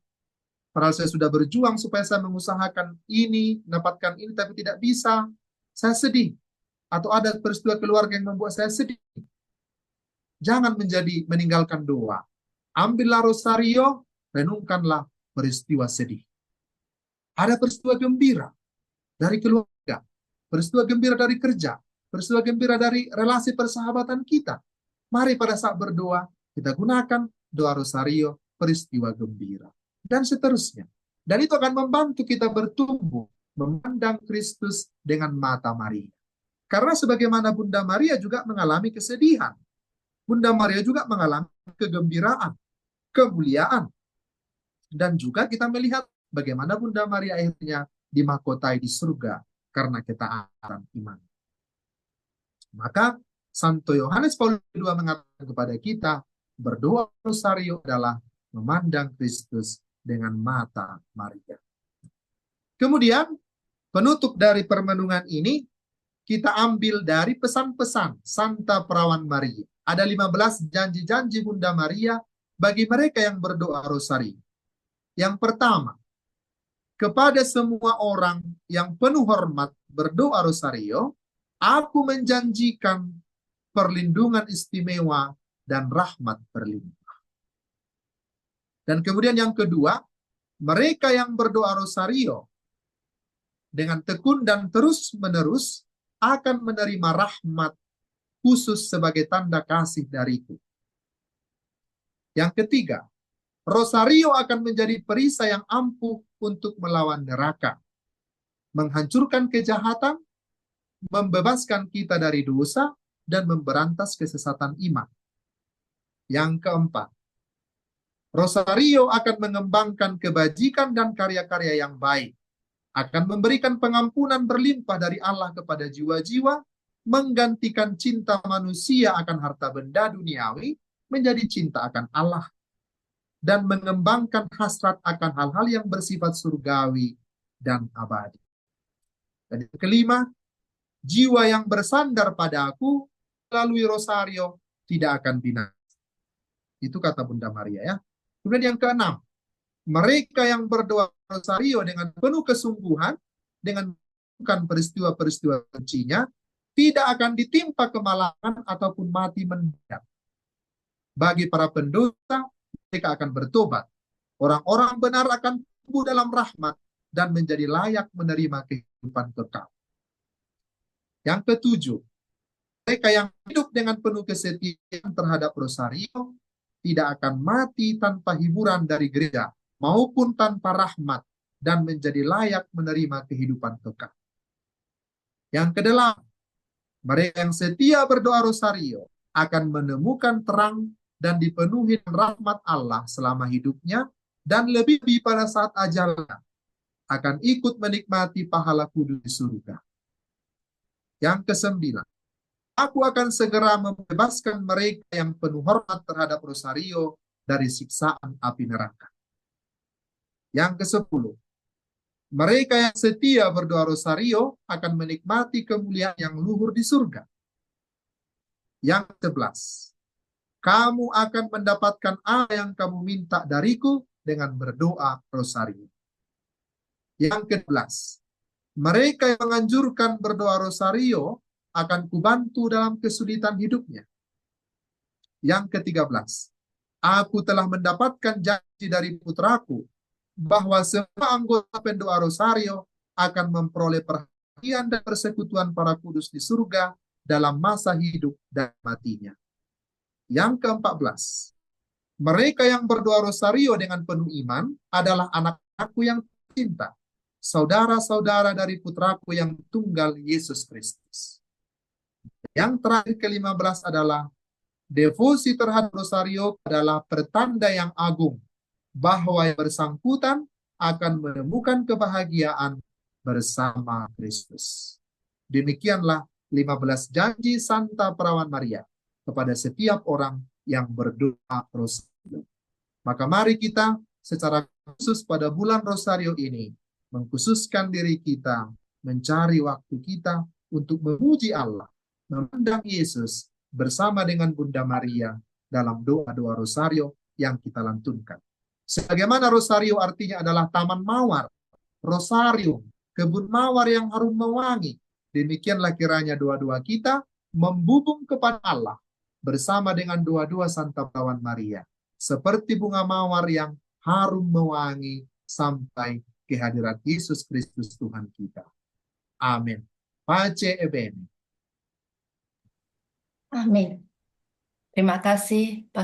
Padahal saya sudah berjuang supaya saya mengusahakan ini, mendapatkan ini, tapi tidak bisa. Saya sedih. Atau ada peristiwa keluarga yang membuat saya sedih. Jangan meninggalkan doa. Ambillah rosario, renungkanlah peristiwa sedih. Ada peristiwa gembira dari keluarga, peristiwa gembira dari kerja, peristiwa gembira dari relasi persahabatan kita. Mari pada saat berdoa, kita gunakan doa rosario, peristiwa gembira. Dan seterusnya. Dan itu akan membantu kita bertumbuh, memandang Kristus dengan mata Maria. Karena sebagaimana Bunda Maria juga mengalami kesedihan. Bunda Maria juga mengalami kegembiraan, kemuliaan. Dan juga kita melihat bagaimana Bunda Maria akhirnya dimahkotai di surga karena ketaatan iman. Maka Santo Yohanes Paulus II mengatakan kepada kita, berdoa rosario adalah memandang Kristus dengan mata Maria. Kemudian penutup dari permenungan ini kita ambil dari pesan-pesan Santa Perawan Maria. Ada 15 janji-janji Bunda Maria bagi mereka yang berdoa rosario. Yang pertama, kepada semua orang yang penuh hormat berdoa rosario, aku menjanjikan perlindungan istimewa dan rahmat berlimpah. Dan kemudian yang kedua, mereka yang berdoa rosario dengan tekun dan terus-menerus akan menerima rahmat khusus sebagai tanda kasih dariku. Yang ketiga, rosario akan menjadi perisai yang ampuh untuk melawan neraka, menghancurkan kejahatan, membebaskan kita dari dosa, dan memberantas kesesatan iman. Yang keempat, rosario akan mengembangkan kebajikan dan karya-karya yang baik, akan memberikan pengampunan berlimpah dari Allah kepada jiwa-jiwa, menggantikan cinta manusia akan harta benda duniawi menjadi cinta akan Allah, dan mengembangkan hasrat akan hal-hal yang bersifat surgawi dan abadi. Dan yang kelima, jiwa yang bersandar pada aku melalui rosario tidak akan binasa. Itu kata Bunda Maria ya. Kemudian yang keenam, mereka yang berdoa rosario dengan penuh kesungguhan, dengan bukan peristiwa-peristiwa bencinya, tidak akan ditimpa kemalangan ataupun mati mendadak. Bagi para pendosa, mereka akan bertobat. Orang-orang benar akan tumbuh dalam rahmat dan menjadi layak menerima kehidupan kekal. Yang ketujuh, mereka yang hidup dengan penuh kesetiaan terhadap rosario tidak akan mati tanpa hiburan dari gereja maupun tanpa rahmat dan menjadi layak menerima kehidupan kekal. Yang kedelapan, mereka yang setia berdoa rosario akan menemukan terang dan dipenuhi rahmat Allah selama hidupnya, dan lebih pada saat ajalnya akan ikut menikmati pahala kudus di surga. Yang kesembilan, aku akan segera membebaskan mereka yang penuh hormat terhadap rosario dari siksaan api neraka. Yang kesepuluh, mereka yang setia berdoa rosario akan menikmati kemuliaan yang luhur di surga. Yang ke-11, kamu akan mendapatkan apa yang kamu minta dariku dengan berdoa rosario. Yang ke-12, mereka yang menganjurkan berdoa rosario akan kubantu dalam kesulitan hidupnya. Yang ke-13, aku telah mendapatkan janji dari putraku bahwa semua anggota pendoa rosario akan memperoleh perhatian dan persekutuan para kudus di surga dalam masa hidup dan matinya. Yang ke-14, mereka yang berdoa rosario dengan penuh iman adalah anak-anakku yang tercinta, saudara-saudara dari putraku yang tunggal Yesus Kristus. Yang terakhir ke-15 adalah devosi terhadap rosario adalah pertanda yang agung bahwa yang bersangkutan akan menemukan kebahagiaan bersama Kristus. Demikianlah 15 janji Santa Perawan Maria kepada setiap orang yang berdoa rosario. Maka mari kita secara khusus pada bulan rosario ini mengkhususkan diri kita, mencari waktu kita untuk memuji Allah, memandang Yesus bersama dengan Bunda Maria dalam doa-doa rosario yang kita lantunkan. Sebagaimana rosario artinya adalah taman mawar, rosario, kebun mawar yang harum mewangi. Demikianlah kiranya doa-doa kita membubung kepada Allah bersama dengan doa-doa Santa Perawan Maria. Seperti bunga mawar yang harum mewangi sampai kehadiran Yesus Kristus Tuhan kita. Amin. Pace e bene. Amin. Terima kasih, Pastor.